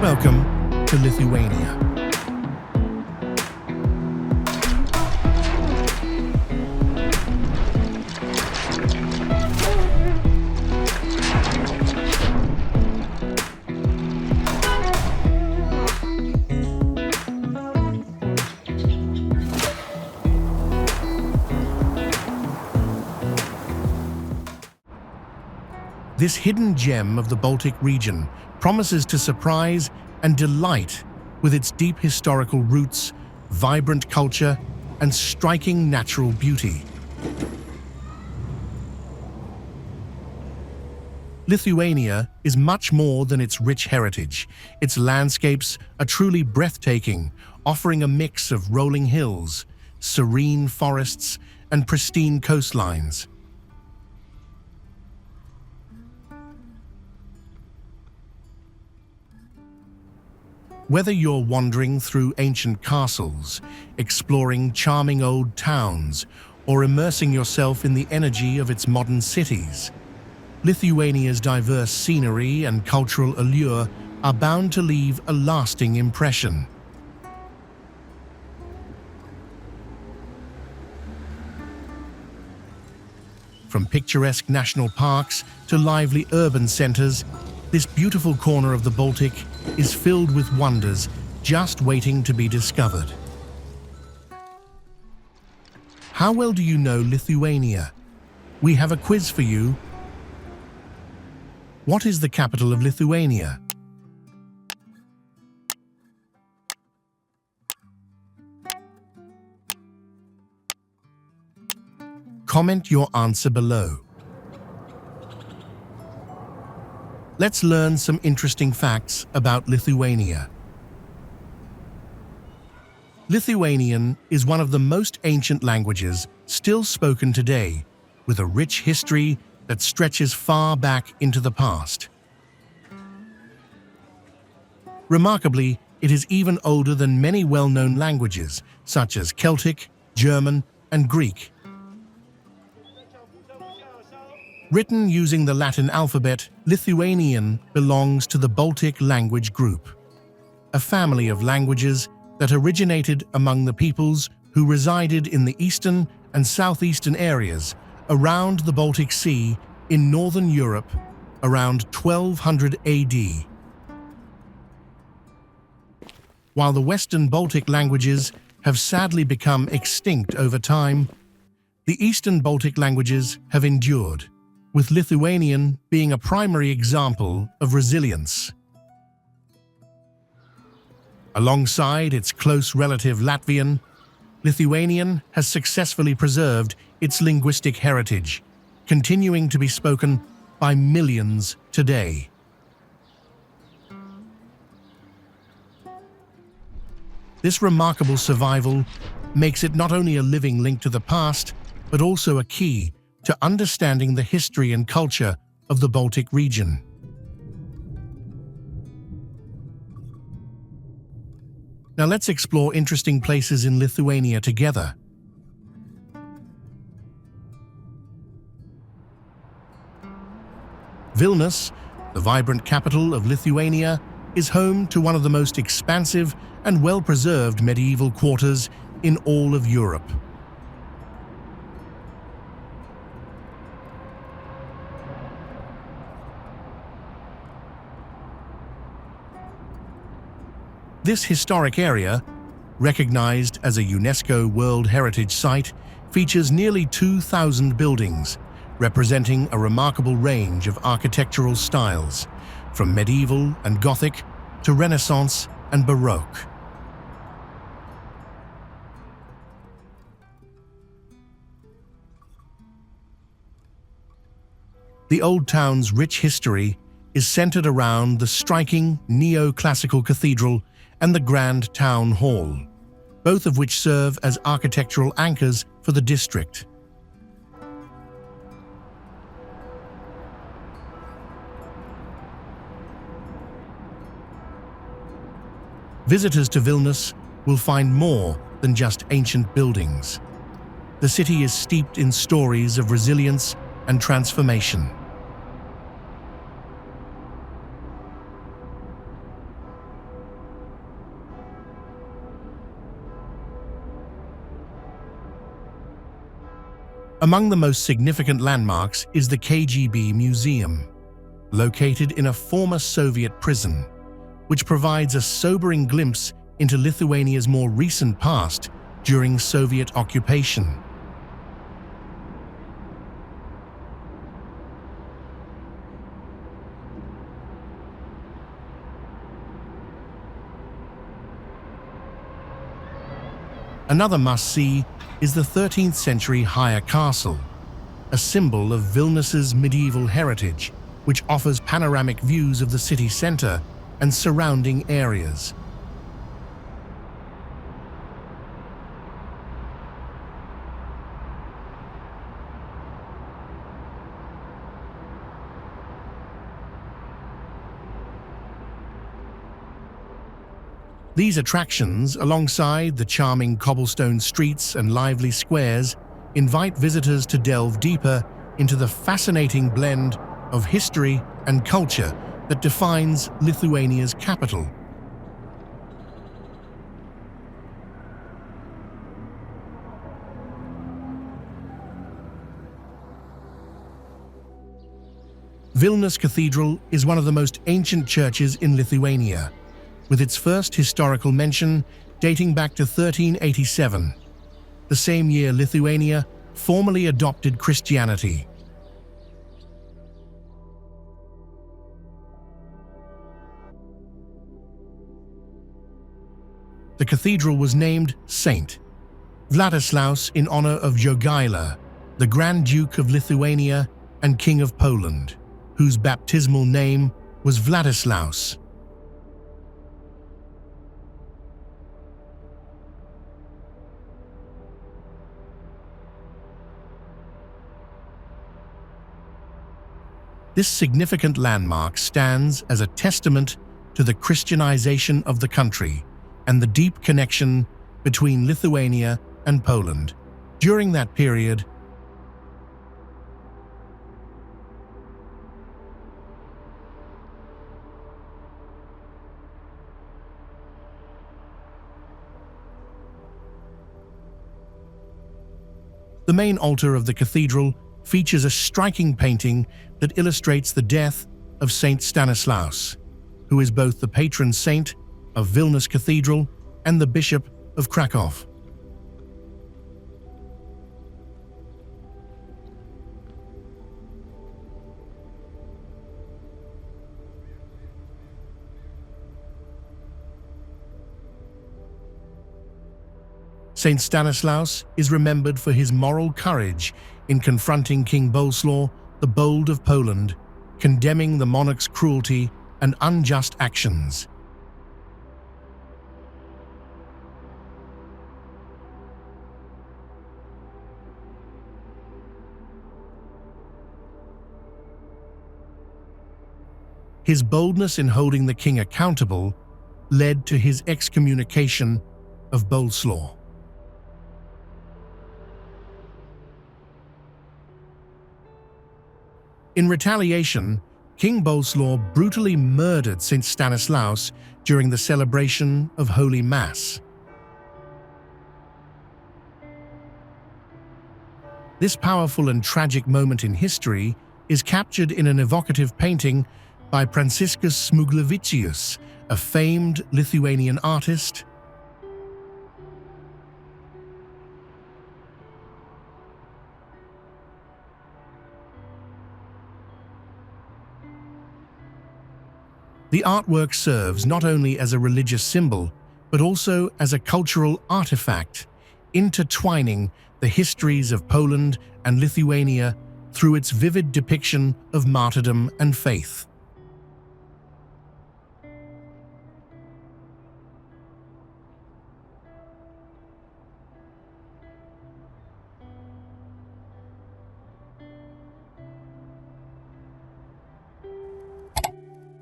Welcome to Lithuania. This hidden gem of the Baltic region promises to surprise and delight with its deep historical roots, vibrant culture, and striking natural beauty. Lithuania is much more than its rich heritage. Its landscapes are truly breathtaking, offering a mix of rolling hills, serene forests, and pristine coastlines. Whether you're wandering through ancient castles, exploring charming old towns, or immersing yourself in the energy of its modern cities, Lithuania's diverse scenery and cultural allure are bound to leave a lasting impression. From picturesque national parks to lively urban centers, this beautiful corner of the Baltic is filled with wonders just waiting to be discovered. How well do you know Lithuania? We have a quiz for you. What is the capital of Lithuania? Comment your answer below. Let's learn some interesting facts about Lithuania. Lithuanian is one of the most ancient languages still spoken today, with a rich history that stretches far back into the past. Remarkably, it is even older than many well-known languages, such as Celtic, German, and Greek. Written using the Latin alphabet, Lithuanian belongs to the Baltic language group, a family of languages that originated among the peoples who resided in the eastern and southeastern areas around the Baltic Sea in northern Europe around 1200 AD. While the Western Baltic languages have sadly become extinct over time, the Eastern Baltic languages have endured, with Lithuanian being a primary example of resilience. Alongside its close relative Latvian, Lithuanian has successfully preserved its linguistic heritage, continuing to be spoken by millions today. This remarkable survival makes it not only a living link to the past, but also a key to understanding the history and culture of the Baltic region. Now let's explore interesting places in Lithuania together. Vilnius, the vibrant capital of Lithuania, is home to one of the most expansive and well-preserved medieval quarters in all of Europe. This historic area, recognized as a UNESCO World Heritage Site, features nearly 2,000 buildings, representing a remarkable range of architectural styles, from medieval and Gothic to Renaissance and Baroque. The old town's rich history is centered around the striking neoclassical cathedral and the Grand Town Hall, both of which serve as architectural anchors for the district. Visitors to Vilnius will find more than just ancient buildings. The city is steeped in stories of resilience and transformation. Among the most significant landmarks is the KGB Museum, located in a former Soviet prison, which provides a sobering glimpse into Lithuania's more recent past during Soviet occupation. Another must-see is the 13th century Trakai Castle, a symbol of Vilnius's medieval heritage, which offers panoramic views of the city center and surrounding areas. These attractions, alongside the charming cobblestone streets and lively squares, invite visitors to delve deeper into the fascinating blend of history and culture that defines Lithuania's capital. Vilnius Cathedral is one of the most ancient churches in Lithuania, with its first historical mention dating back to 1387, the same year Lithuania formally adopted Christianity. The cathedral was named Saint Vladislaus in honor of Jogaila, the Grand Duke of Lithuania and King of Poland, whose baptismal name was Vladislaus. This significant landmark stands as a testament to the Christianization of the country and the deep connection between Lithuania and Poland. During that period, the main altar of the cathedral features a striking painting that illustrates the death of Saint Stanislaus, who is both the patron saint of Vilnius Cathedral and the Bishop of Krakow. Saint Stanislaus is remembered for his moral courage in confronting King Boleslaw the Bold of Poland, condemning the monarch's cruelty and unjust actions. His boldness in holding the king accountable led to his excommunication of Boleslaw. In retaliation, King Boleslaw brutally murdered Saint Stanislaus during the celebration of Holy Mass. This powerful and tragic moment in history is captured in an evocative painting by Pranciškus Smuglevičius, a famed Lithuanian artist. The artwork serves not only as a religious symbol, but also as a cultural artifact, intertwining the histories of Poland and Lithuania through its vivid depiction of martyrdom and faith.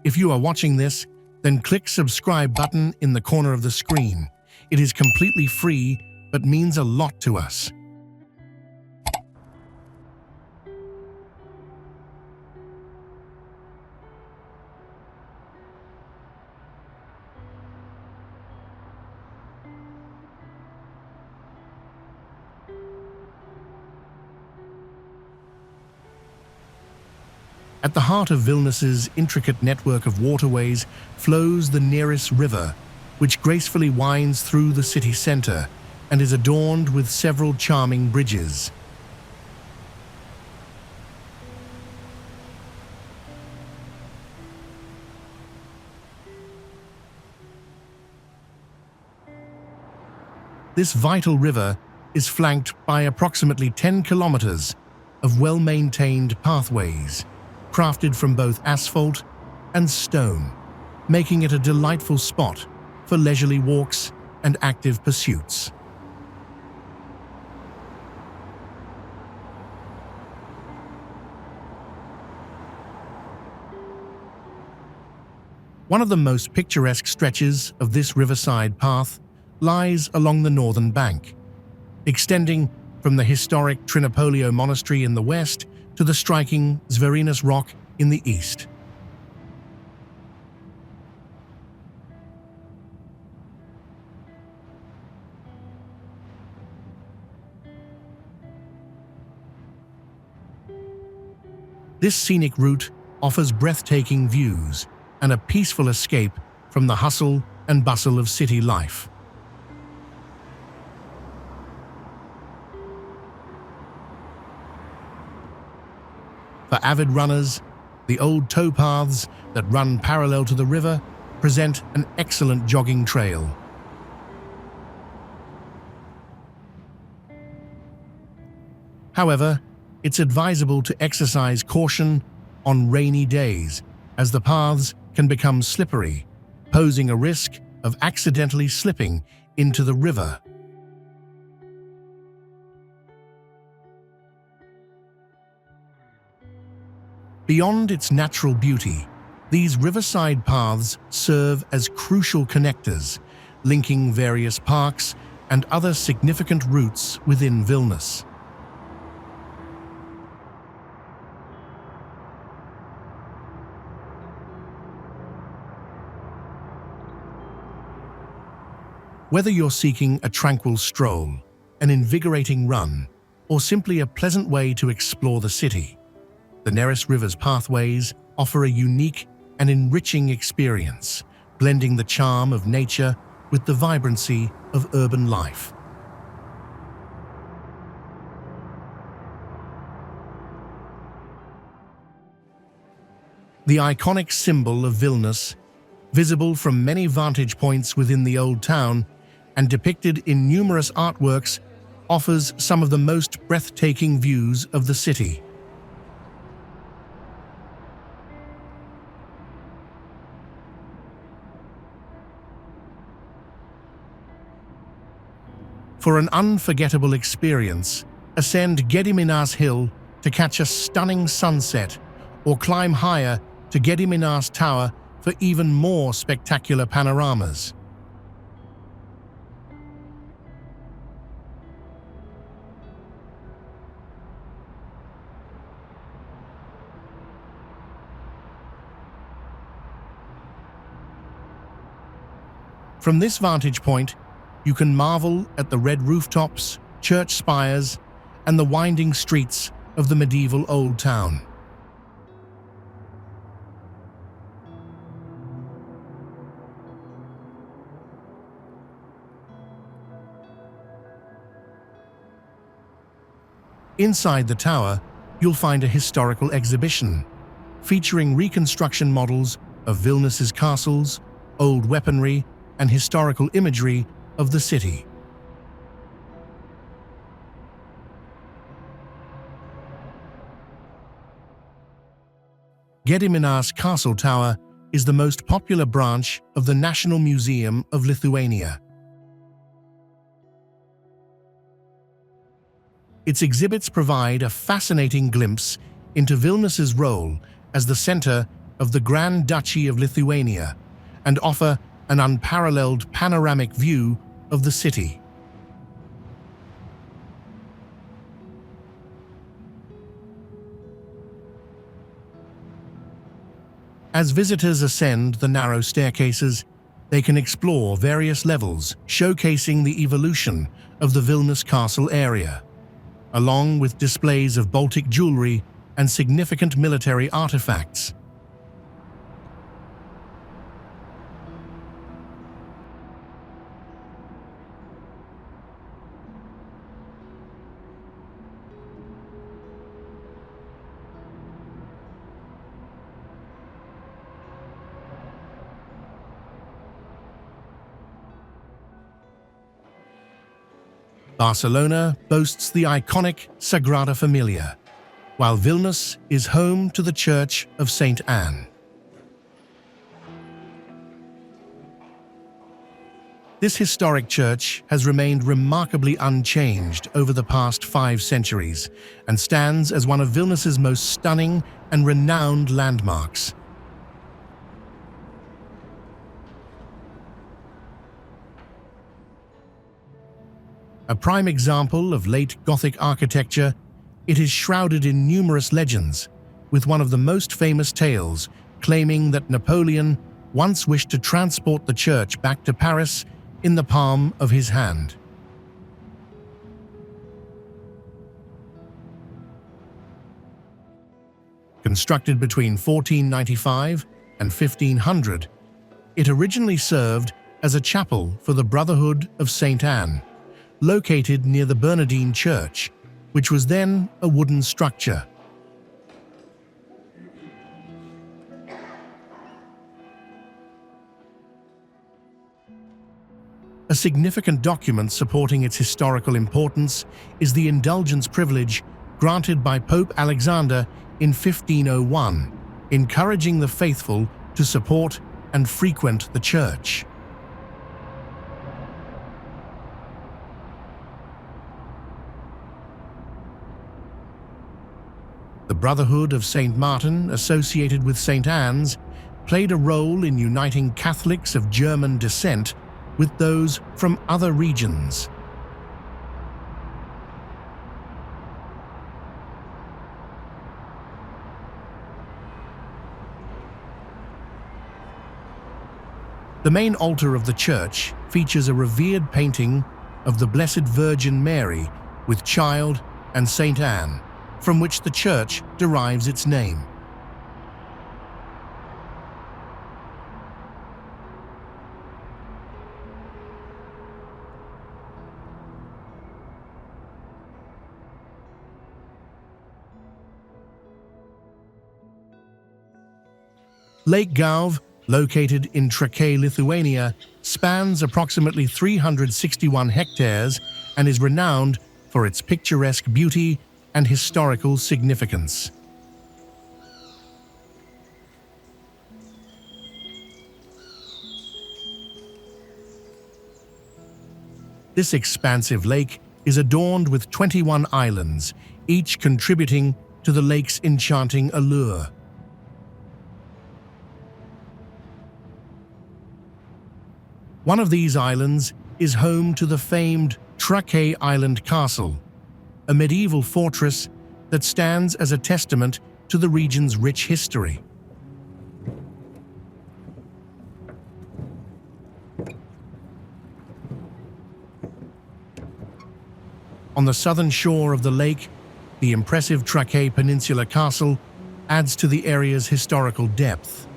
If you are watching this, then click subscribe button in the corner of the screen. It is completely free, but means a lot to us. At the heart of Vilnius's intricate network of waterways flows the Neris River, which gracefully winds through the city center and is adorned with several charming bridges. This vital river is flanked by approximately 10 kilometers of well-maintained pathways, crafted from both asphalt and stone, making it a delightful spot for leisurely walks and active pursuits. One of the most picturesque stretches of this riverside path lies along the northern bank, extending from the historic Trinopolio monastery in the west to the striking Zverinus Rock in the east. This scenic route offers breathtaking views and a peaceful escape from the hustle and bustle of city life. For avid runners, the old towpaths that run parallel to the river present an excellent jogging trail. However, it's advisable to exercise caution on rainy days, as the paths can become slippery, posing a risk of accidentally slipping into the river. Beyond its natural beauty, these riverside paths serve as crucial connectors, linking various parks and other significant routes within Vilnius. Whether you're seeking a tranquil stroll, an invigorating run, or simply a pleasant way to explore the city, the Neris River's pathways offer a unique and enriching experience, blending the charm of nature with the vibrancy of urban life. The iconic symbol of Vilnius, visible from many vantage points within the old town and depicted in numerous artworks, offers some of the most breathtaking views of the city. For an unforgettable experience, ascend Gediminas Hill to catch a stunning sunset, or climb higher to Gediminas Tower for even more spectacular panoramas. From this vantage point, you can marvel at the red rooftops, church spires, and the winding streets of the medieval old town. Inside the tower, you'll find a historical exhibition featuring reconstruction models of Vilnius's castles, old weaponry, and historical imagery of the city. Gediminas Castle Tower is the most popular branch of the National Museum of Lithuania. Its exhibits provide a fascinating glimpse into Vilnius's role as the center of the Grand Duchy of Lithuania and offer an unparalleled panoramic view of the city. As visitors ascend the narrow staircases, they can explore various levels showcasing the evolution of the Vilnius Castle area, along with displays of Baltic jewelry and significant military artifacts. Barcelona boasts the iconic Sagrada Familia, while Vilnius is home to the Church of St. Anne. This historic church has remained remarkably unchanged over the past 5 centuries and stands as one of Vilnius's most stunning and renowned landmarks. A prime example of late Gothic architecture, it is shrouded in numerous legends, with one of the most famous tales claiming that Napoleon once wished to transport the church back to Paris in the palm of his hand. Constructed between 1495 and 1500, it originally served as a chapel for the Brotherhood of St. Anne, located near the Bernardine Church, which was then a wooden structure. A significant document supporting its historical importance is the indulgence privilege granted by Pope Alexander in 1501, encouraging the faithful to support and frequent the church. The Brotherhood of St. Martin, associated with St. Anne's, played a role in uniting Catholics of German descent with those from other regions. The main altar of the church features a revered painting of the Blessed Virgin Mary with Child and St. Anne, from which the church derives its name. Lake Galve, located in Trakai, Lithuania, spans approximately 361 hectares and is renowned for its picturesque beauty and historical significance. This expansive lake is adorned with 21 islands, each contributing to the lake's enchanting allure. One of these islands is home to the famed Trakai Island Castle, a medieval fortress that stands as a testament to the region's rich history. On the southern shore of the lake, the impressive Trakai Peninsula Castle adds to the area's historical depth.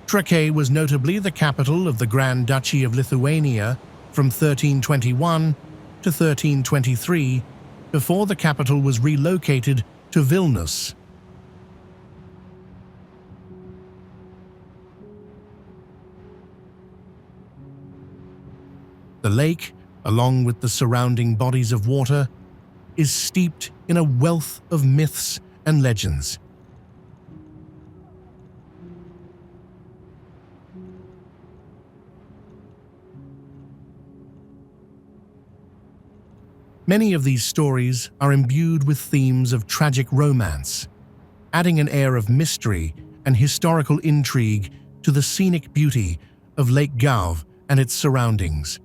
Trakai was notably the capital of the Grand Duchy of Lithuania from 1321 to 1323, before the capital was relocated to Vilnius. The lake, along with the surrounding bodies of water, is steeped in a wealth of myths and legends. Many of these stories are imbued with themes of tragic romance, adding an air of mystery and historical intrigue to the scenic beauty of Lake Galve and its surroundings.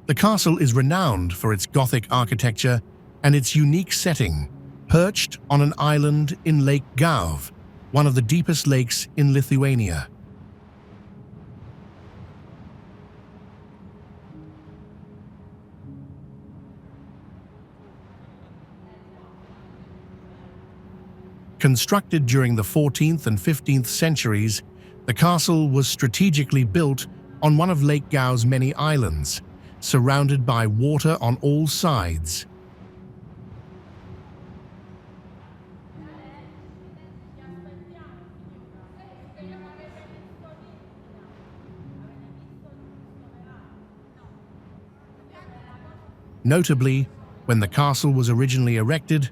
The castle is renowned for its Gothic architecture and its unique setting, perched on an island in Lake Galve, one of the deepest lakes in Lithuania. Constructed during the 14th and 15th centuries, the castle was strategically built on one of Lake Galve's many islands, surrounded by water on all sides. Notably, when the castle was originally erected,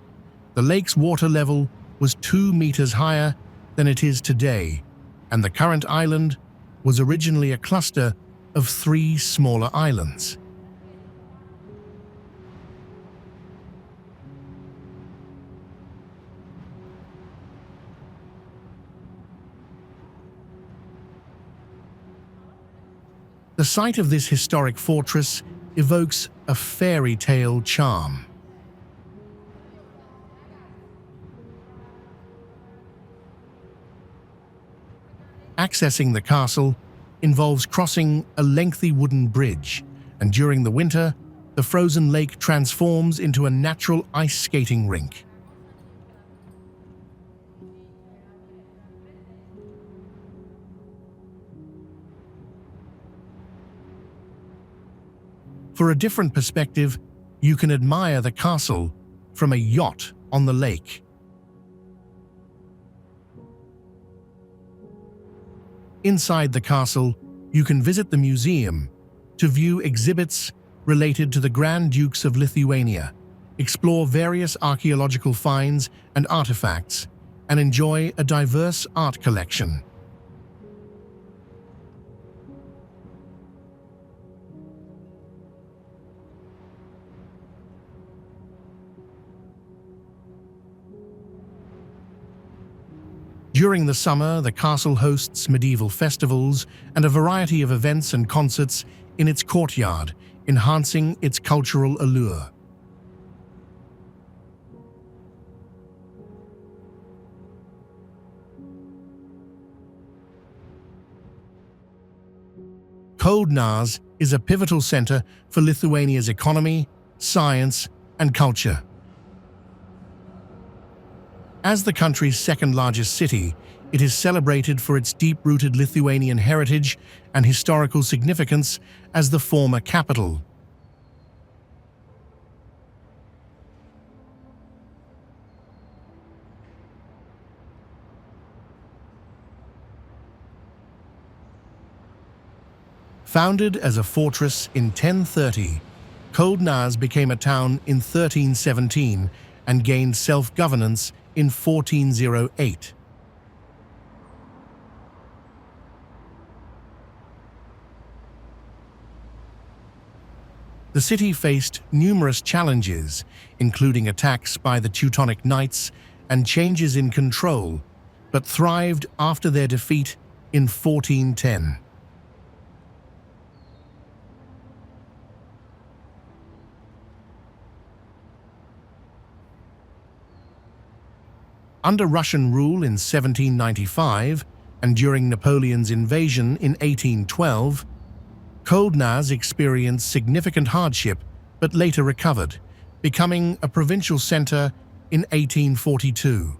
the lake's water level was 2 meters higher than it is today, and the current island was originally a cluster of 3 smaller islands. The site of this historic fortress evokes a fairy tale charm. Accessing the castle involves crossing a lengthy wooden bridge, and during the winter, the frozen lake transforms into a natural ice skating rink. For a different perspective, you can admire the castle from a yacht on the lake. Inside the castle, you can visit the museum to view exhibits related to the Grand Dukes of Lithuania, explore various archaeological finds and artifacts, and enjoy a diverse art collection. During the summer, the castle hosts medieval festivals and a variety of events and concerts in its courtyard, enhancing its cultural allure. Kaunas is a pivotal center for Lithuania's economy, science, and culture. As the country's second-largest city, it is celebrated for its deep-rooted Lithuanian heritage and historical significance as the former capital. Founded as a fortress in 1030, Kaunas became a town in 1317 and gained self-governance in 1408. The city faced numerous challenges, including attacks by the Teutonic Knights and changes in control, but thrived after their defeat in 1410. Under Russian rule in 1795 and during Napoleon's invasion in 1812, Kaunas experienced significant hardship but later recovered, becoming a provincial center in 1842.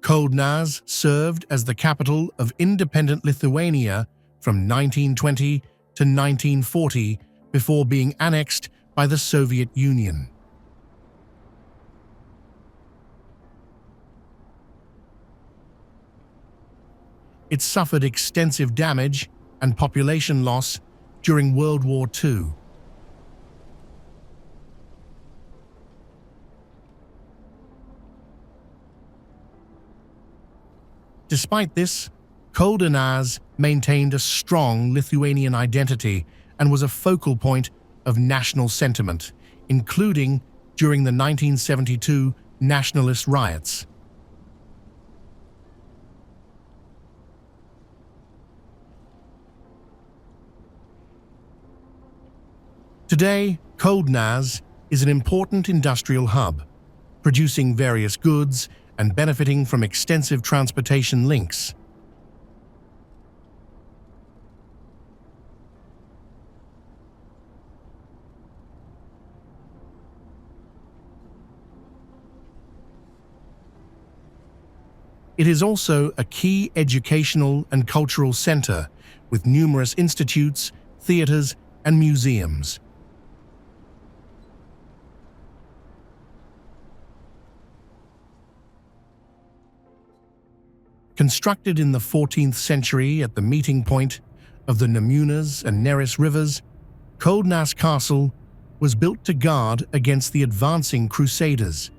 Kaunas served as the capital of independent Lithuania from 1920 to 1940 before being annexed by the Soviet Union. It suffered extensive damage and population loss during World War II. Despite this, Kaunas maintained a strong Lithuanian identity and was a focal point of national sentiment, including during the 1972 nationalist riots. Today, Kaunas is an important industrial hub, producing various goods and benefiting from extensive transportation links. It is also a key educational and cultural center with numerous institutes, theaters, and museums. Constructed in the 14th century at the meeting point of the Nemunas and Neris rivers, Vilnius Castle was built to guard against the advancing Crusaders.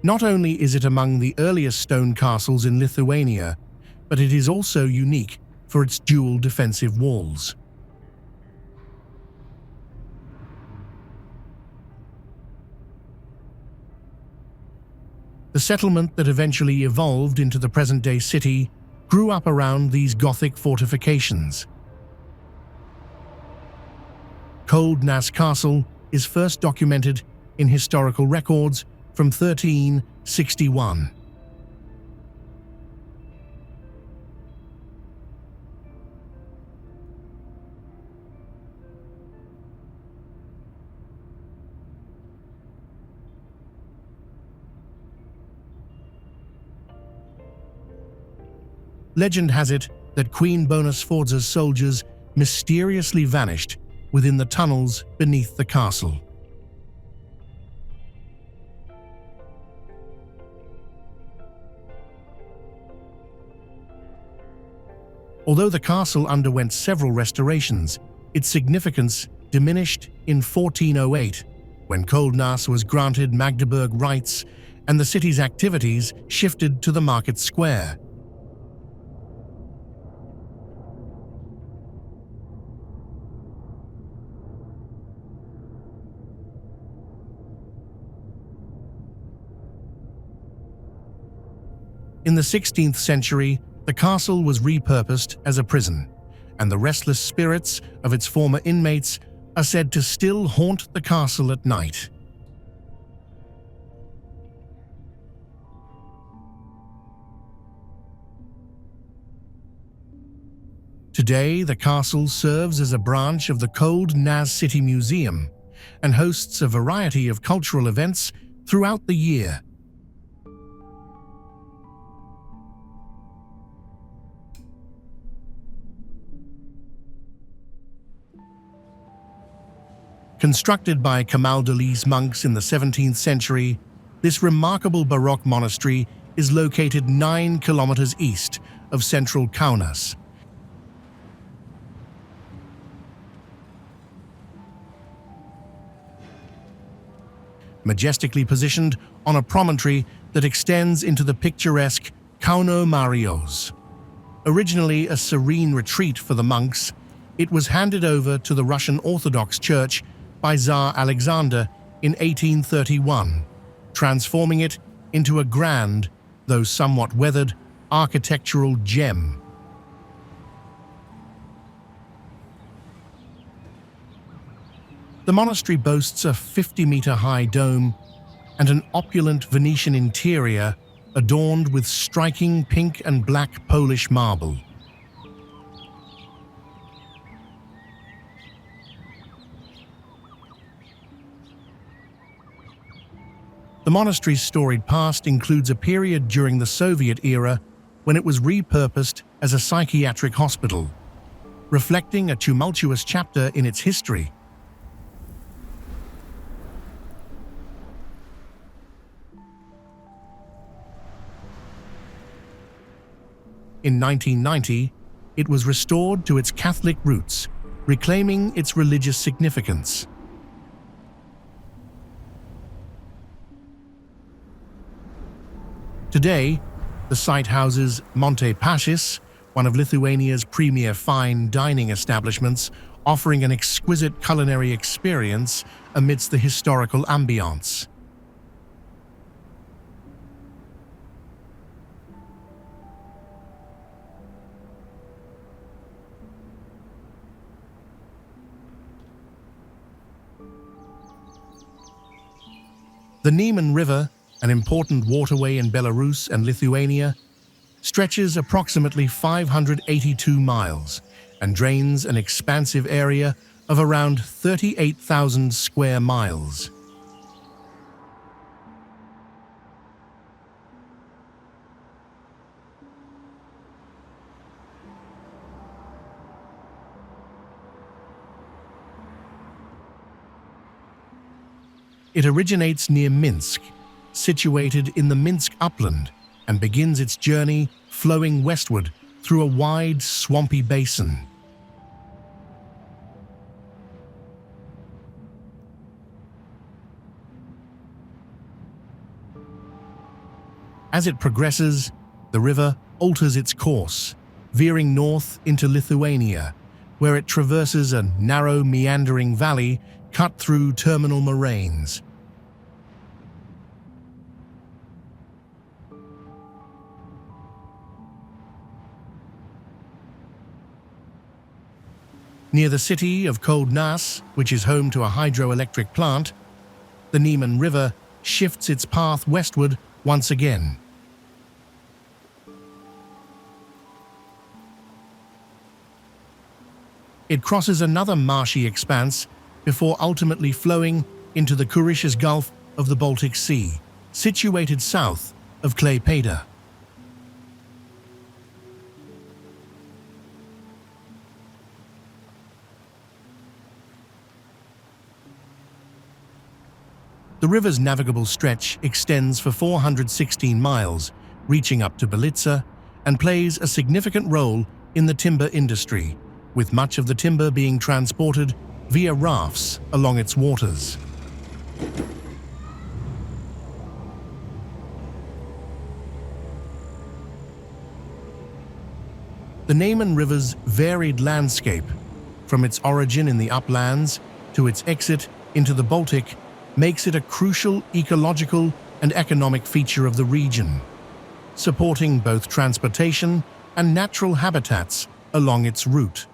Not only is it among the earliest stone castles in Lithuania, but it is also unique for its dual defensive walls. The settlement that eventually evolved into the present-day city grew up around these Gothic fortifications. Vilnius Castle is first documented in historical records from 1361. Legend has it that Queen Bonusforza's soldiers mysteriously vanished within the tunnels beneath the castle. Although the castle underwent several restorations, its significance diminished in 1408, when Vilnius was granted Magdeburg rights and the city's activities shifted to the market square. In the 16th century, the castle was repurposed as a prison, and the restless spirits of its former inmates are said to still haunt the castle at night. Today, the castle serves as a branch of the Vilnius City Museum and hosts a variety of cultural events throughout the year. Constructed by Camaldolese monks in the 17th century, this remarkable Baroque monastery is located 9 kilometers east of central Kaunas. Majestically positioned on a promontory that extends into the picturesque Kauno Marios. Originally a serene retreat for the monks, it was handed over to the Russian Orthodox Church by Tsar Alexander in 1831, transforming it into a grand, though somewhat weathered, architectural gem. The monastery boasts a 50-meter-high dome and an opulent Venetian interior adorned with striking pink and black Polish marble. The monastery's storied past includes a period during the Soviet era when it was repurposed as a psychiatric hospital, reflecting a tumultuous chapter in its history. In 1990, it was restored to its Catholic roots, reclaiming its religious significance. Today, the site houses Monte Pacis, one of Lithuania's premier fine dining establishments, offering an exquisite culinary experience amidst the historical ambience. The Nemunas River, an important waterway in Belarus and Lithuania, stretches approximately 582 miles and drains an expansive area of around 38,000 square miles. It originates near Minsk, situated in the Minsk upland, and begins its journey flowing westward through a wide, swampy basin. As it progresses, the river alters its course, veering north into Lithuania, where it traverses a narrow, meandering valley cut through terminal moraines. Near the city of Kaunas, which is home to a hydroelectric plant, the Nemunas River shifts its path westward once again. It crosses another marshy expanse before ultimately flowing into the Curonian Gulf of the Baltic Sea, situated south of Klaipeda. The river's navigable stretch extends for 416 miles, reaching up to Belitsa, and plays a significant role in the timber industry, with much of the timber being transported via rafts along its waters. The Nemunas River's varied landscape, from its origin in the uplands to its exit into the Baltic, makes it a crucial ecological and economic feature of the region, supporting both transportation and natural habitats along its route.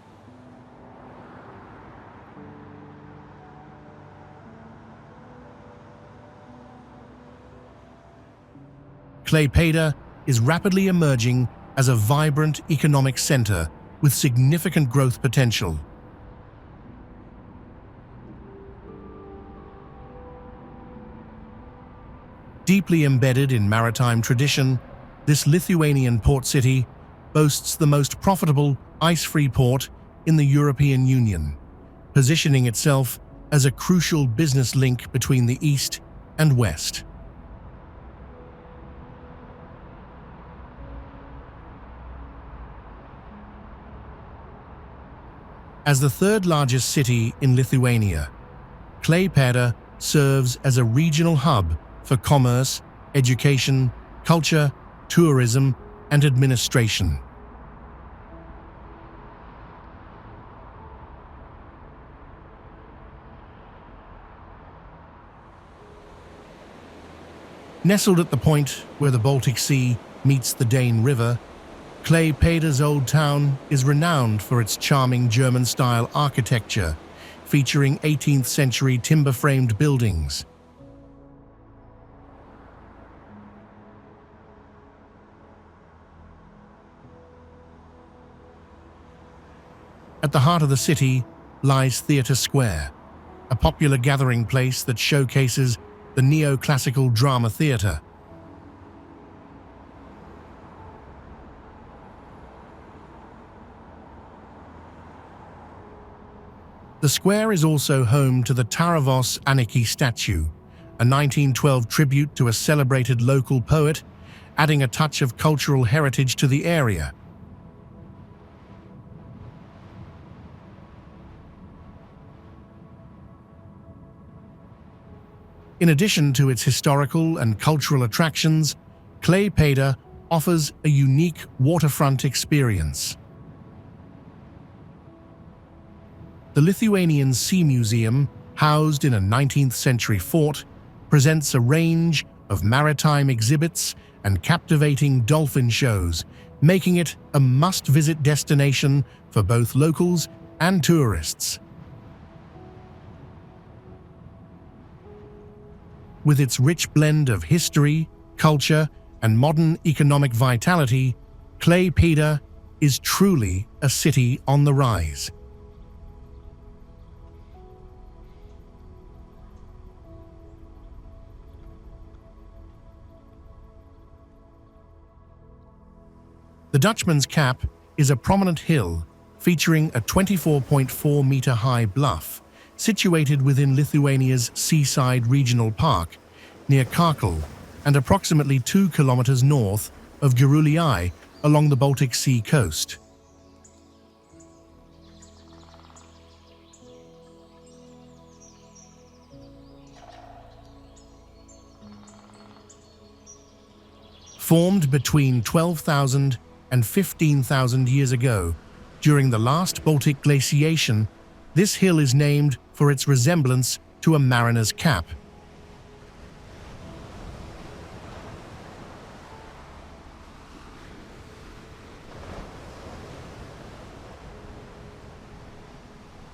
Klaipeda is rapidly emerging as a vibrant economic center with significant growth potential. Deeply embedded in maritime tradition, this Lithuanian port city boasts the most profitable ice-free port in the European Union, positioning itself as a crucial business link between the East and West. As the third largest city in Lithuania, Klaipeda serves as a regional hub for commerce, education, culture, tourism, and administration. Nestled at the point where the Baltic Sea meets the Dane River, Klaipeda's Old Town is renowned for its charming German-style architecture, featuring 18th-century timber-framed buildings. At the heart of the city lies Theatre Square, a popular gathering place that showcases the neoclassical drama theatre. The square is also home to the Taravos Aniki statue, a 1912 tribute to a celebrated local poet, adding a touch of cultural heritage to the area. In addition to its historical and cultural attractions, Klaipeda offers a unique waterfront experience. The Lithuanian Sea Museum, housed in a 19th century fort, presents a range of maritime exhibits and captivating dolphin shows, making it a must-visit destination for both locals and tourists. With its rich blend of history, culture, and modern economic vitality, Klaipeda is truly a city on the rise. The Dutchman's Cap is a prominent hill featuring a 24.4-meter-high bluff situated within Lithuania's seaside regional park near Karkl and approximately 2 kilometers north of Siauliai along the Baltic Sea coast. Formed between 12,000 and 15,000 years ago, during the last Baltic glaciation, this hill is named for its resemblance to a mariner's cap.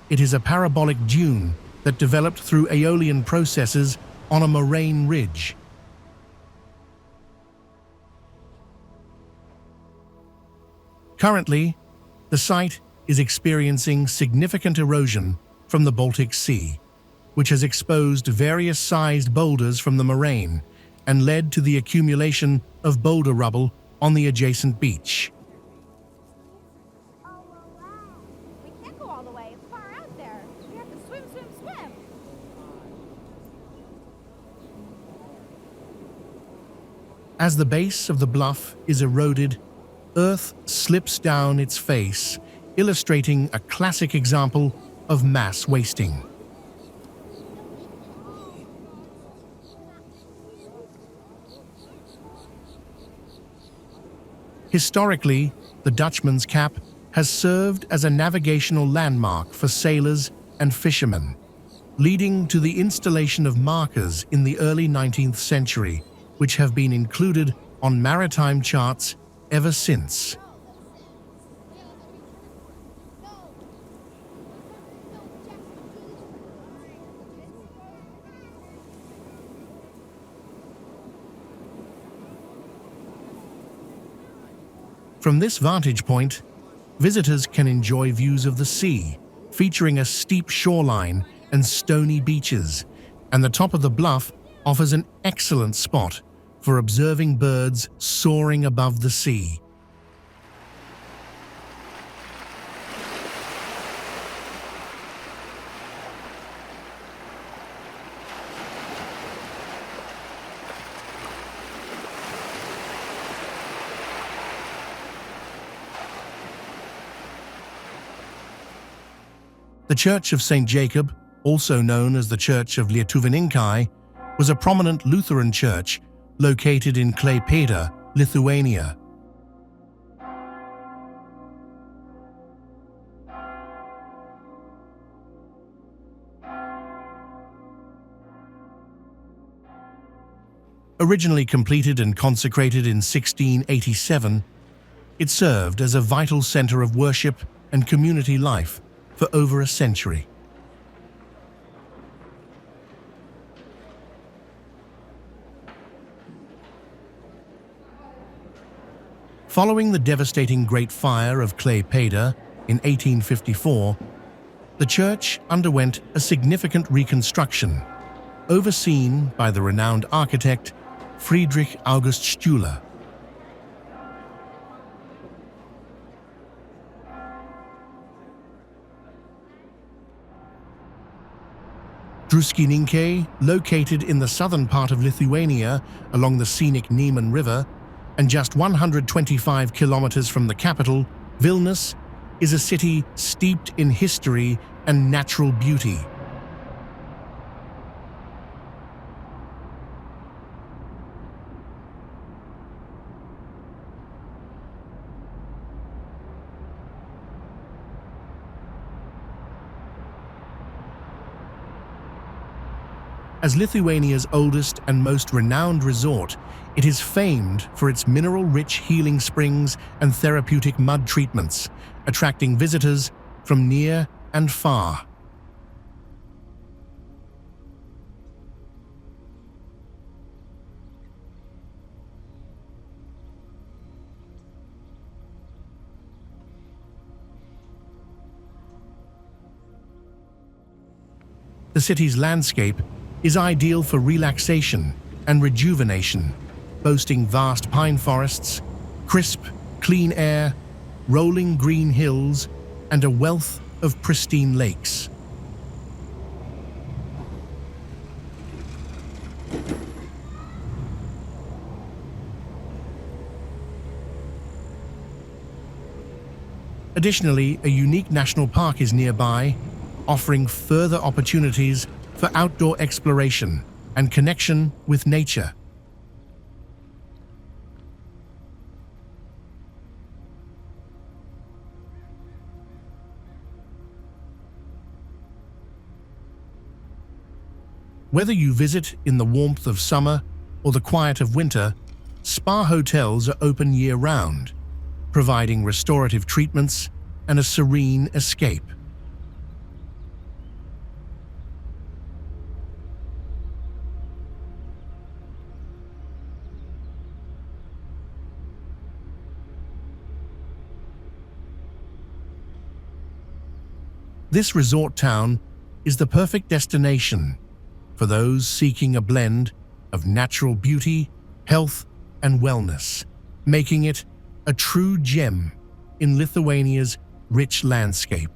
It is a parabolic dune that developed through aeolian processes on a moraine ridge. Currently, the site is experiencing significant erosion from the Baltic Sea, which has exposed various sized boulders from the moraine and led to the accumulation of boulder rubble on the adjacent beach. Oh, wow. We can't go all the way. It's far out there. We have to swim, swim, swim. As the base of the bluff is eroded, earth slips down its face, illustrating a classic example of mass wasting. Historically, the Dutchman's Cap has served as a navigational landmark for sailors and fishermen, leading to the installation of markers in the early 19th century, which have been included on maritime charts ever since. From this vantage point, visitors can enjoy views of the sea, featuring a steep shoreline and stony beaches, and the top of the bluff offers an excellent spot for observing birds soaring above the sea. The Church of St. Jacob, also known as the Church of Lithuaniankai, was a prominent Lutheran church located in Klaipeda, Lithuania. Originally completed and consecrated in 1687, it served as a vital center of worship and community life for over a century. Following the devastating Great Fire of Klaipeda in 1854, the church underwent a significant reconstruction, overseen by the renowned architect Friedrich August Stüler. Druskininkai, located in the southern part of Lithuania along the scenic Nemunas River, and just 125 kilometers from the capital, Vilnius, is a city steeped in history and natural beauty. As Lithuania's oldest and most renowned resort, it is famed for its mineral-rich healing springs and therapeutic mud treatments, attracting visitors from near and far. The city's landscape is ideal for relaxation and rejuvenation, boasting vast pine forests, crisp, clean air, rolling green hills, and a wealth of pristine lakes. Additionally, a unique national park is nearby, offering further opportunities for outdoor exploration and connection with nature. Whether you visit in the warmth of summer or the quiet of winter, spa hotels are open year-round, providing restorative treatments and a serene escape. This resort town is the perfect destination for those seeking a blend of natural beauty, health, and wellness, making it a true gem in Lithuania's rich landscape.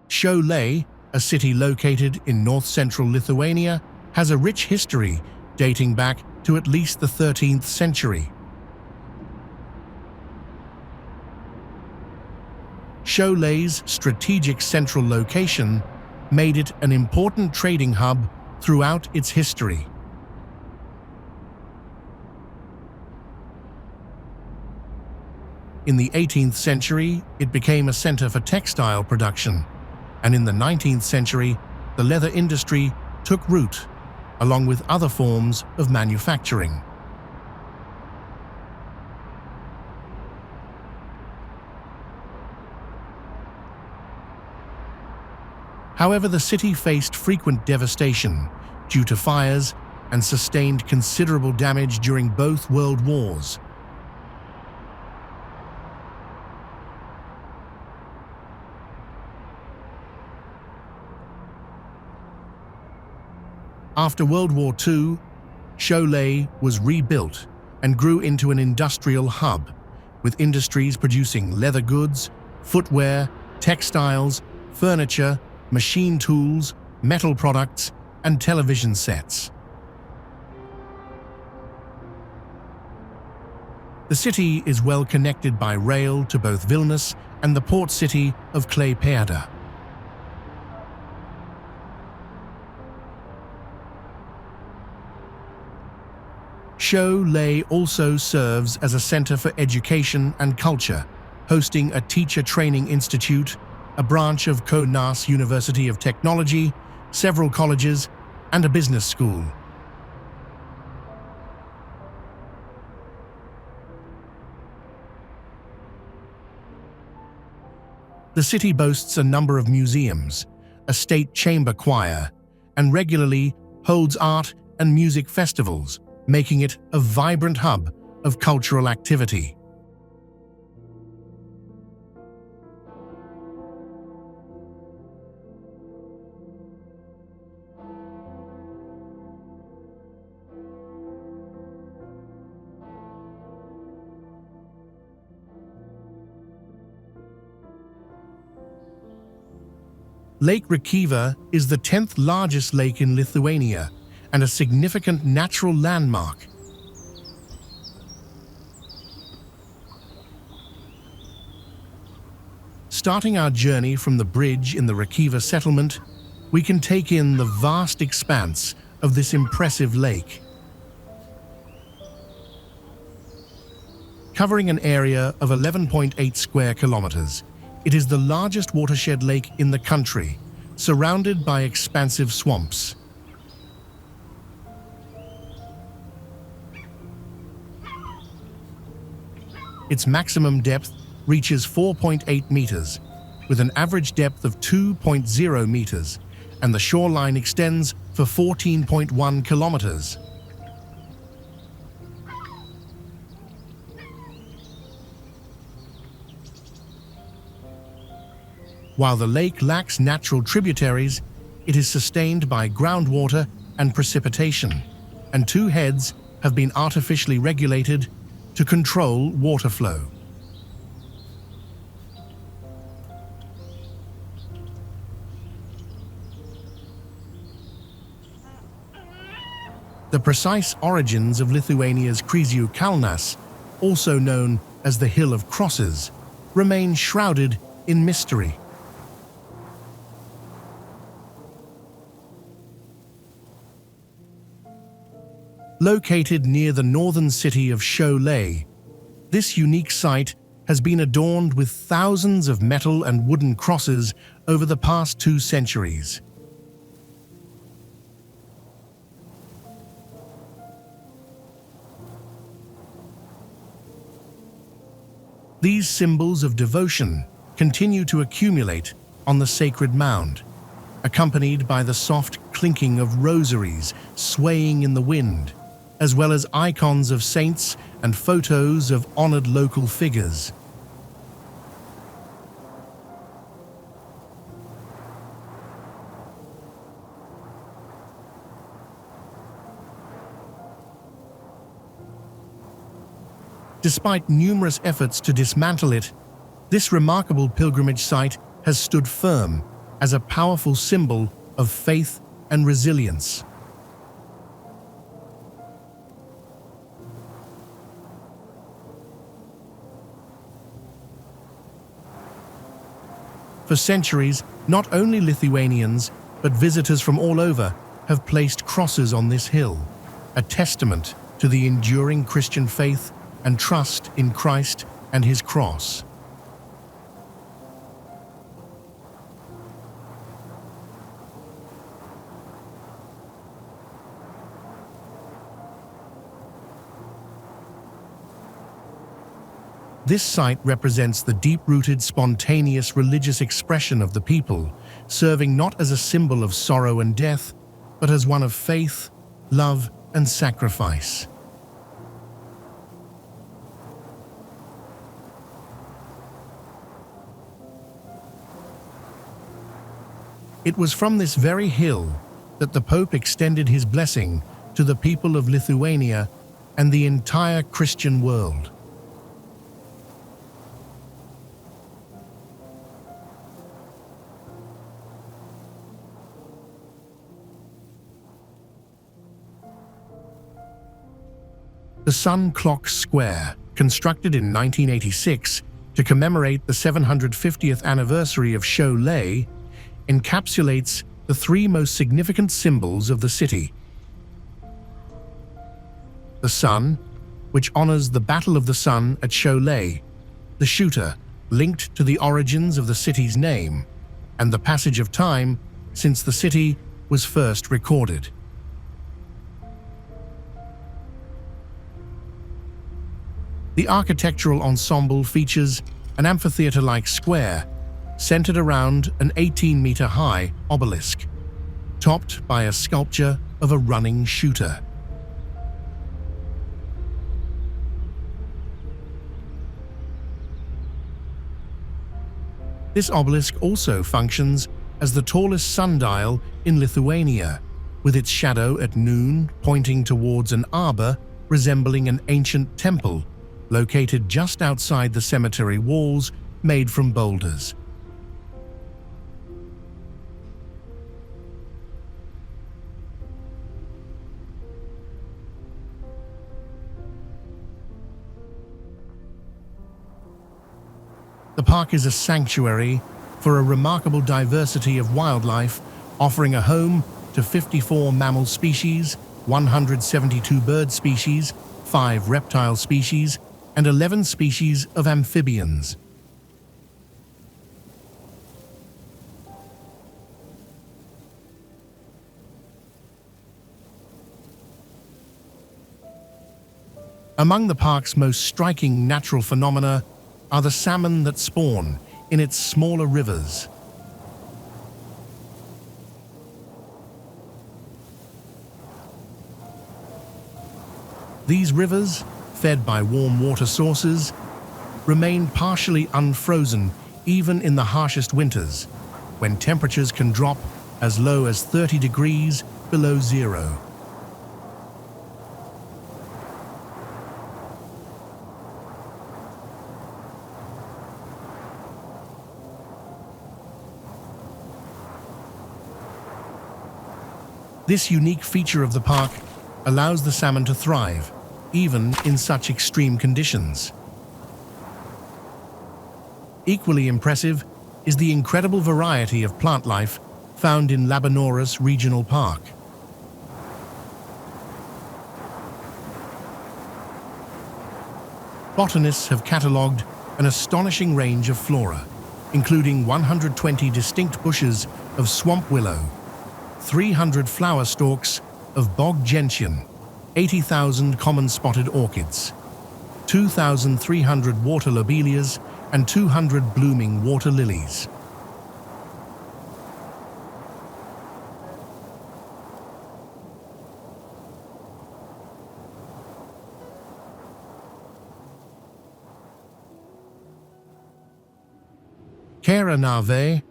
Siauliai, a city located in north-central Lithuania, has a rich history dating back to at least the 13th century. Siauliai's strategic central location made it an important trading hub throughout its history. In the 18th century, it became a center for textile production, and in the 19th century, the leather industry took root, along with other forms of manufacturing. However, the city faced frequent devastation due to fires and sustained considerable damage during both World Wars. After World War II, Siauliai was rebuilt and grew into an industrial hub, with industries producing leather goods, footwear, textiles, furniture, machine tools, metal products, and television sets. The city is well connected by rail to both Vilnius and the port city of Klaipeda. Siauliai also serves as a center for education and culture, hosting a teacher training institute, a branch of Kaunas University of Technology, several colleges, and a business school. The city boasts a number of museums, a state chamber choir, and regularly holds art and music festivals, making it a vibrant hub of cultural activity. Lake Rekyva is the 10th largest lake in Lithuania and a significant natural landmark. Starting our journey from the bridge in the Rekyva settlement, we can take in the vast expanse of this impressive lake. Covering an area of 11.8 square kilometers, it is the largest watershed lake in the country, surrounded by expansive swamps. Its maximum depth reaches 4.8 meters, with an average depth of 2.0 meters, and the shoreline extends for 14.1 kilometers. While the lake lacks natural tributaries, it is sustained by groundwater and precipitation, and two heads have been artificially regulated to control water flow. The precise origins of Lithuania's Kaunas, also known as the Hill of Crosses, remain shrouded in mystery. Located near the northern city of Siauliai, this unique site has been adorned with thousands of metal and wooden crosses over the past 2 centuries. These symbols of devotion continue to accumulate on the sacred mound, accompanied by the soft clinking of rosaries swaying in the wind, as well as icons of saints and photos of honored local figures. Despite numerous efforts to dismantle it, this remarkable pilgrimage site has stood firm as a powerful symbol of faith and resilience. For centuries, not only Lithuanians, but visitors from all over have placed crosses on this hill, a testament to the enduring Christian faith and trust in Christ and his cross. This site represents the deep-rooted, spontaneous religious expression of the people, serving not as a symbol of sorrow and death, but as one of faith, love, and sacrifice. It was from this very hill that the Pope extended his blessing to the people of Lithuania and the entire Christian world. The Sun Clock Square, constructed in 1986 to commemorate the 750th anniversary of Siauliai, encapsulates the 3 most significant symbols of the city. The sun, which honors the Battle of the Sun at Siauliai, the shooter, linked to the origins of the city's name, and the passage of time since the city was first recorded. The architectural ensemble features an amphitheater-like square centered around an 18-meter-high obelisk, topped by a sculpture of a running shooter. This obelisk also functions as the tallest sundial in Lithuania, with its shadow at noon pointing towards an arbor resembling an ancient temple located just outside the cemetery walls made from boulders. The park is a sanctuary for a remarkable diversity of wildlife, offering a home to 54 mammal species, 172 bird species, 5 reptile species, and 11 species of amphibians. Among the park's most striking natural phenomena are the salmon that spawn in its smaller rivers. These rivers, fed by warm water sources, remain partially unfrozen even in the harshest winters, when temperatures can drop as low as 30 degrees below zero. This unique feature of the park allows the salmon to thrive, even in such extreme conditions. Equally impressive is the incredible variety of plant life found in Labanoras Regional Park. Botanists have catalogued an astonishing range of flora, including 120 distinct bushes of swamp willow, 300 flower stalks of bog gentian, 80,000 common spotted orchids, 2,300 water lobelias, and 200 blooming water lilies. Kernave,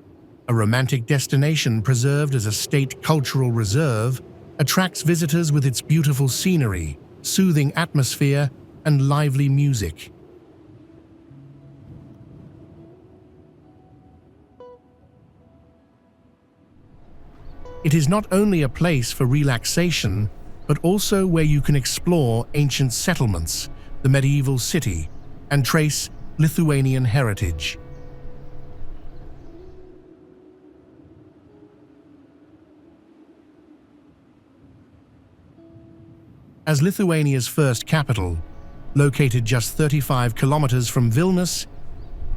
a romantic destination preserved as a state cultural reserve, attracts visitors with its beautiful scenery, soothing atmosphere, and lively music. It is not only a place for relaxation, but also where you can explore ancient settlements, the medieval city, and trace Lithuanian heritage. As Lithuania's first capital, located just 35 kilometers from Vilnius,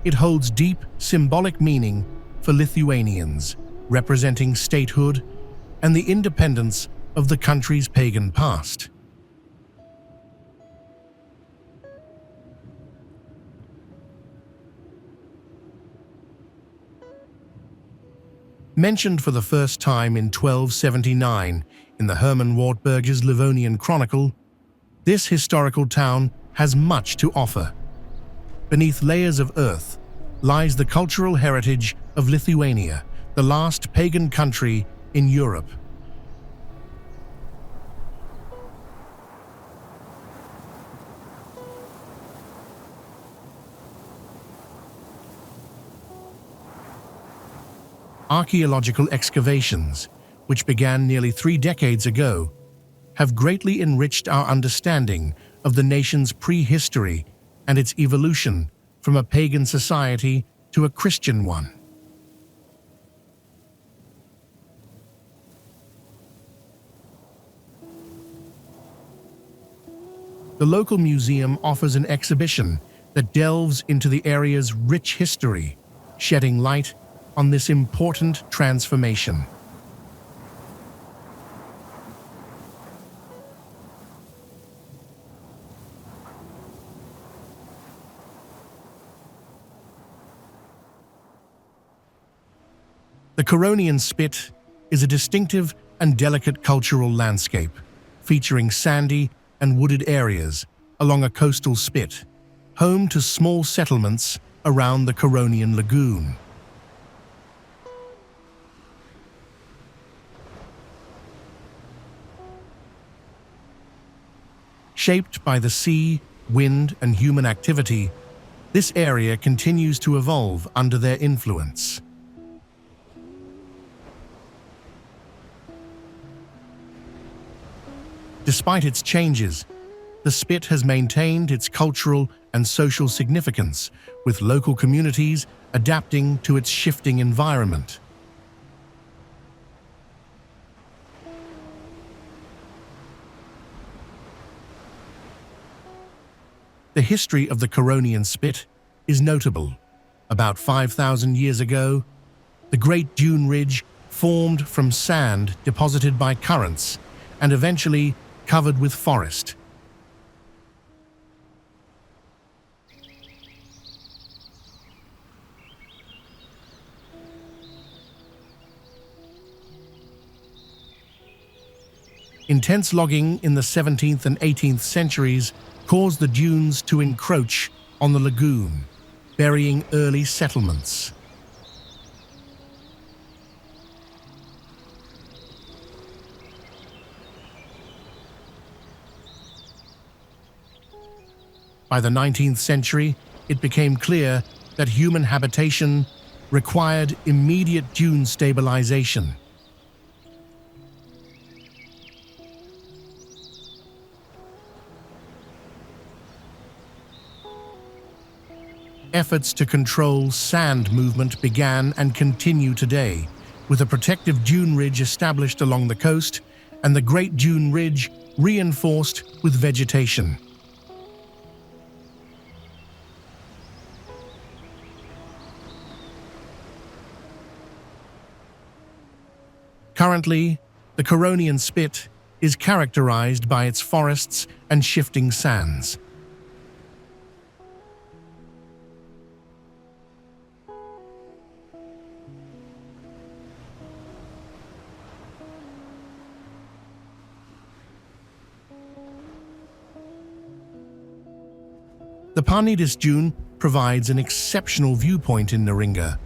it holds deep symbolic meaning for Lithuanians, representing statehood and the independence of the country's pagan past. Mentioned for the first time in 1279 in the Hermann Wartburg's Livonian Chronicle, this historical town has much to offer. Beneath layers of earth lies the cultural heritage of Lithuania, the last pagan country in Europe. Archaeological excavations, which began nearly 3 decades ago, have greatly enriched our understanding of the nation's prehistory and its evolution from a pagan society to a Christian one. The local museum offers an exhibition that delves into the area's rich history, shedding light on this important transformation. The Curonian spit is a distinctive and delicate cultural landscape, featuring sandy and wooded areas along a coastal spit, home to small settlements around the Curonian lagoon. Shaped by the sea, wind, and human activity, this area continues to evolve under their influence. Despite its changes, the spit has maintained its cultural and social significance, with local communities adapting to its shifting environment. The history of the Curonian Spit is notable. About 5,000 years ago, the Great Dune Ridge formed from sand deposited by currents and eventually covered with forest. Intense logging in the 17th and 18th centuries caused the dunes to encroach on the lagoon, burying early settlements. By the 19th century, it became clear that human habitation required immediate dune stabilization. Efforts to control sand movement began and continue today, with a protective dune ridge established along the coast and the Great Dune Ridge reinforced with vegetation. Currently, the Curonian Spit is characterized by its forests and shifting sands. The Parnidis dune provides an exceptional viewpoint in Neringa,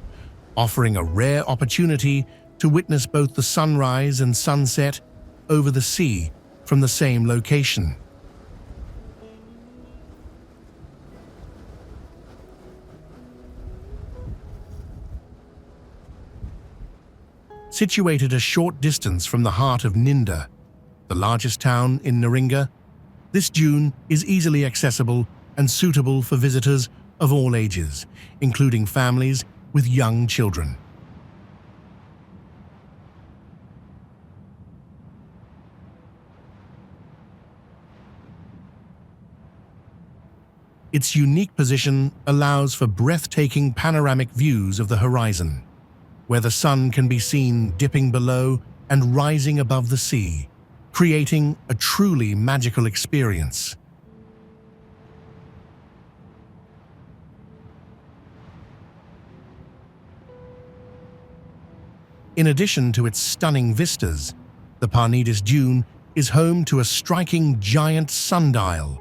offering a rare opportunity to witness both the sunrise and sunset over the sea from the same location. Situated a short distance from the heart of Ninda, the largest town in Neringa, this dune is easily accessible and suitable for visitors of all ages, including families with young children. Its unique position allows for breathtaking panoramic views of the horizon, where the sun can be seen dipping below and rising above the sea, creating a truly magical experience. In addition to its stunning vistas, the Parnidis dune is home to a striking giant sundial,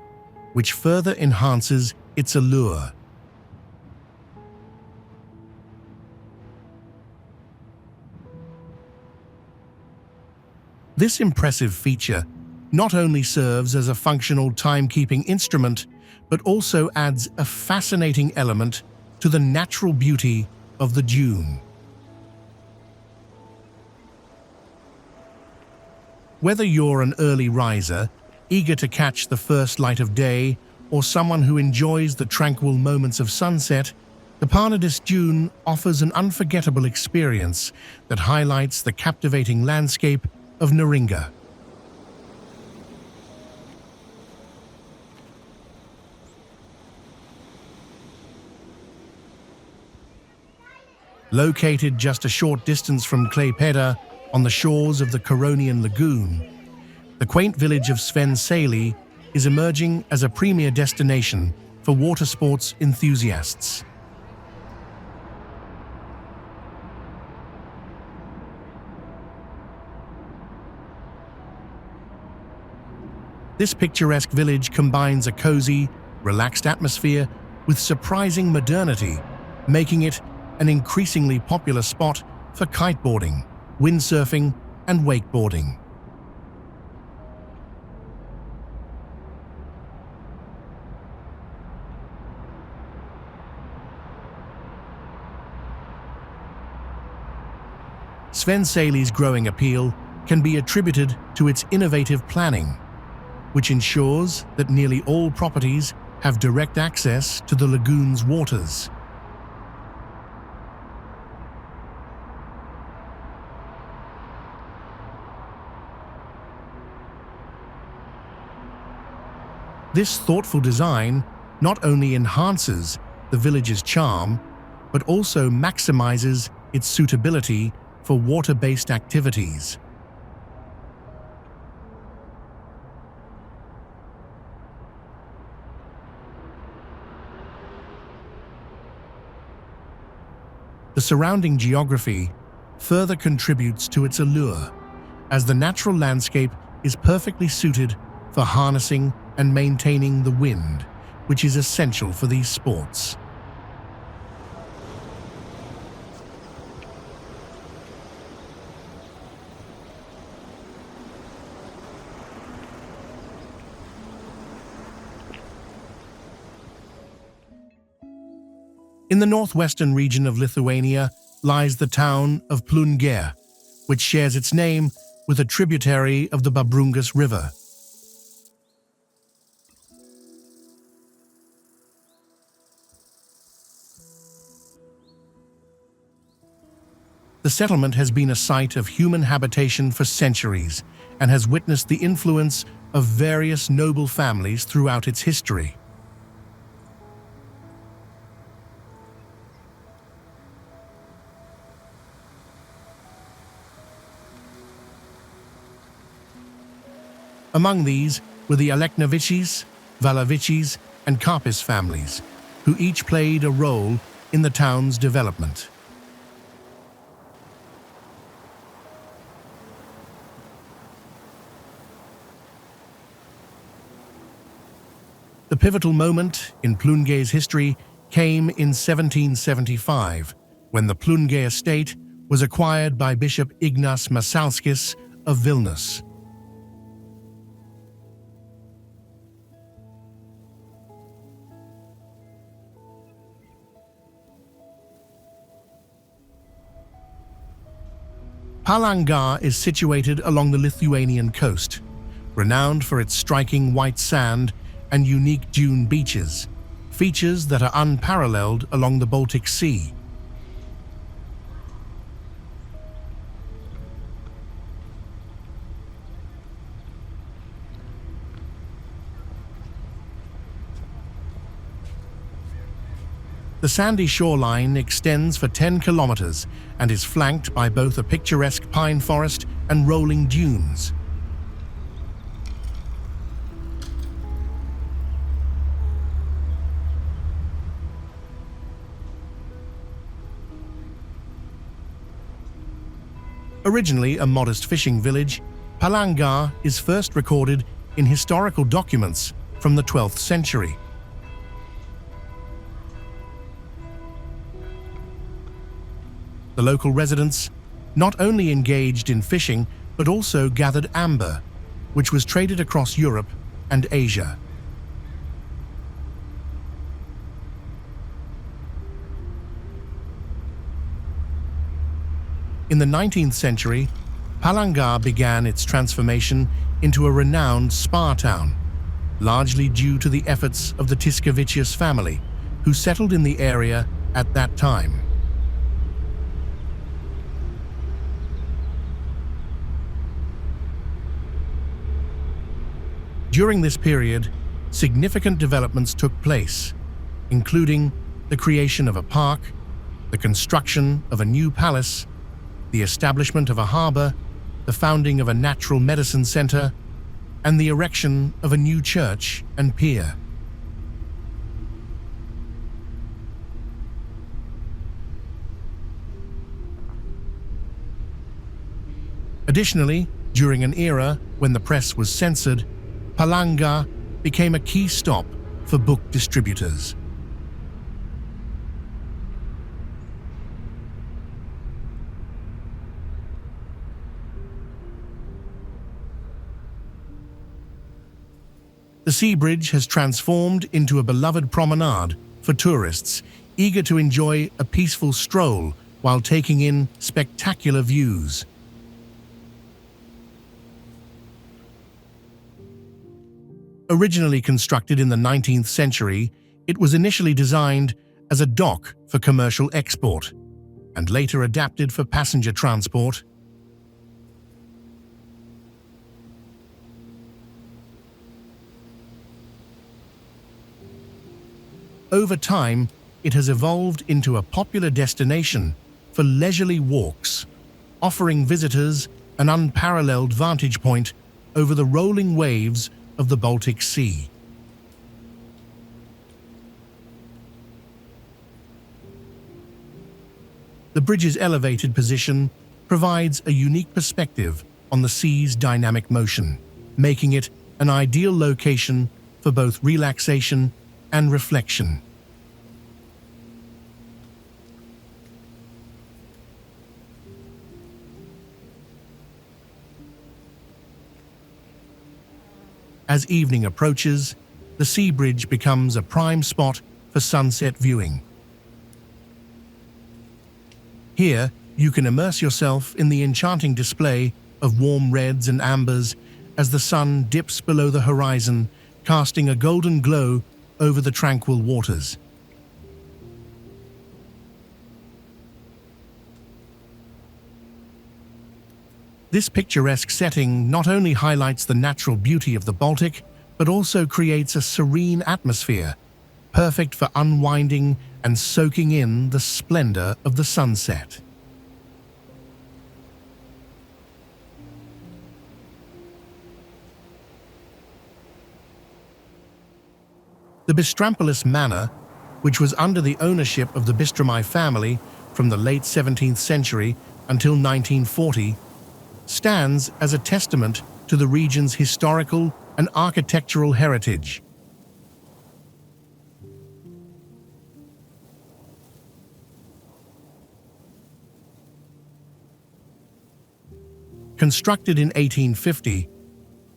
which further enhances its allure. This impressive feature not only serves as a functional timekeeping instrument, but also adds a fascinating element to the natural beauty of the dune. Whether you're an early riser, eager to catch the first light of day, or someone who enjoys the tranquil moments of sunset, the Parnidis dune offers an unforgettable experience that highlights the captivating landscape of Neringa. Located just a short distance from Klaipeda, on the shores of the Curonian lagoon, the quaint village of Svencelė is emerging as a premier destination for water sports enthusiasts. This picturesque village combines a cozy, relaxed atmosphere with surprising modernity, making it an increasingly popular spot for kiteboarding, windsurfing, and wakeboarding. Svencelė's growing appeal can be attributed to its innovative planning, which ensures that nearly all properties have direct access to the lagoon's waters. This thoughtful design not only enhances the village's charm, but also maximizes its suitability for water-based activities. The surrounding geography further contributes to its allure, as the natural landscape is perfectly suited for harnessing and maintaining the wind, which is essential for these sports. In the northwestern region of Lithuania lies the town of Plunge, which shares its name with a tributary of the Babrungas River. The settlement has been a site of human habitation for centuries and has witnessed the influence of various noble families throughout its history. Among these were the Aleknavichis, Valavichis, and Karpis families, who each played a role in the town's development. The pivotal moment in Plunge's history came in 1775, when the Plunge estate was acquired by Bishop Ignas Masalskis of Vilnius. Palanga is situated along the Lithuanian coast, renowned for its striking white sand and unique dune beaches, features that are unparalleled along the Baltic Sea. The sandy shoreline extends for 10 kilometers and is flanked by both a picturesque pine forest and rolling dunes. Originally a modest fishing village, Palanga is first recorded in historical documents from the 12th century. The local residents not only engaged in fishing, but also gathered amber, which was traded across Europe and Asia. In the 19th century, Palanga began its transformation into a renowned spa town, largely due to the efforts of the Tiskevicius family, who settled in the area at that time. During this period, significant developments took place, including the creation of a park, the construction of a new palace, the establishment of a harbor, the founding of a natural medicine center, and the erection of a new church and pier. Additionally, during an era when the press was censored, Palanga became a key stop for book distributors. The sea bridge has transformed into a beloved promenade for tourists eager to enjoy a peaceful stroll while taking in spectacular views. Originally constructed in the 19th century, it was initially designed as a dock for commercial export and later adapted for passenger transport. Over time, it has evolved into a popular destination for leisurely walks, offering visitors an unparalleled vantage point over the rolling waves of the Baltic Sea. The bridge's elevated position provides a unique perspective on the sea's dynamic motion, making it an ideal location for both relaxation and reflection. As evening approaches, the sea bridge becomes a prime spot for sunset viewing. Here, you can immerse yourself in the enchanting display of warm reds and ambers as the sun dips below the horizon, casting a golden glow over the tranquil waters. This picturesque setting not only highlights the natural beauty of the Baltic, but also creates a serene atmosphere, perfect for unwinding and soaking in the splendor of the sunset. The Bistrampolis Manor, which was under the ownership of the Bistramai family from the late 17th century until 1940, stands as a testament to the region's historical and architectural heritage. Constructed in 1850,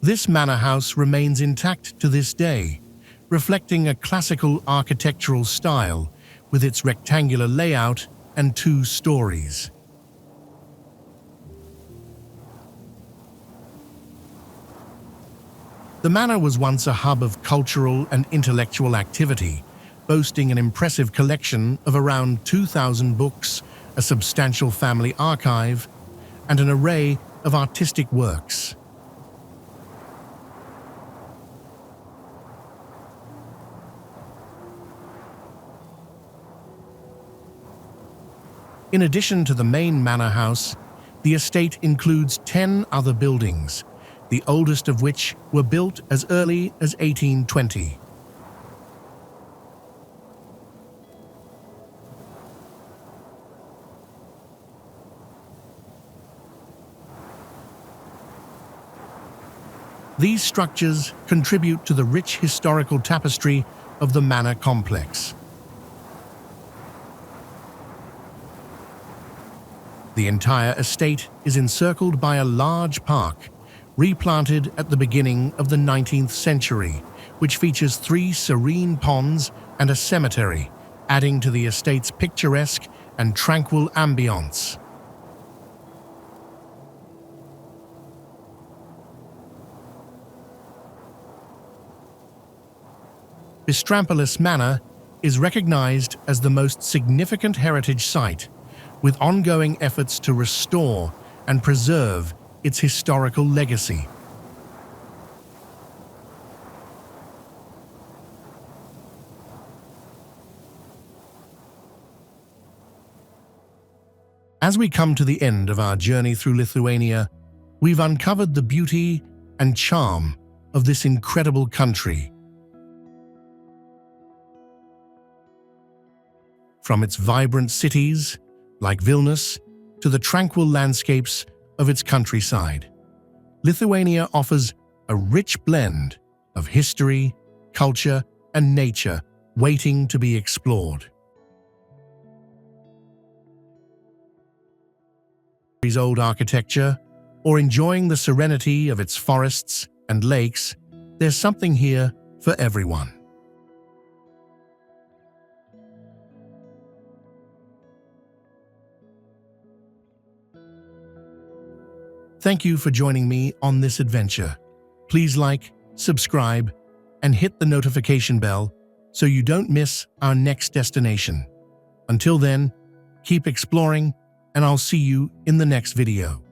this manor house remains intact to this day, reflecting a classical architectural style with its rectangular layout and 2 stories. The manor was once a hub of cultural and intellectual activity, boasting an impressive collection of around 2,000 books, a substantial family archive, and an array of artistic works. In addition to the main manor house, the estate includes 10 other buildings, the oldest of which were built as early as 1820. These structures contribute to the rich historical tapestry of the manor complex. The entire estate is encircled by a large park, replanted at the beginning of the 19th century, which features 3 serene ponds and a cemetery, adding to the estate's picturesque and tranquil ambience. Bistrampolis Manor is recognized as the most significant heritage site, with ongoing efforts to restore and preserve its historical legacy. As we come to the end of our journey through Lithuania, we've uncovered the beauty and charm of this incredible country. From its vibrant cities, like Vilnius, to the tranquil landscapes of its countryside, Lithuania offers a rich blend of history, culture, and nature waiting to be explored. Its old architecture, or enjoying the serenity of its forests and lakes, there's something here for everyone. Thank you for joining me on this adventure. Please like, subscribe, and hit the notification bell so you don't miss our next destination. Until then, keep exploring, and I'll see you in the next video.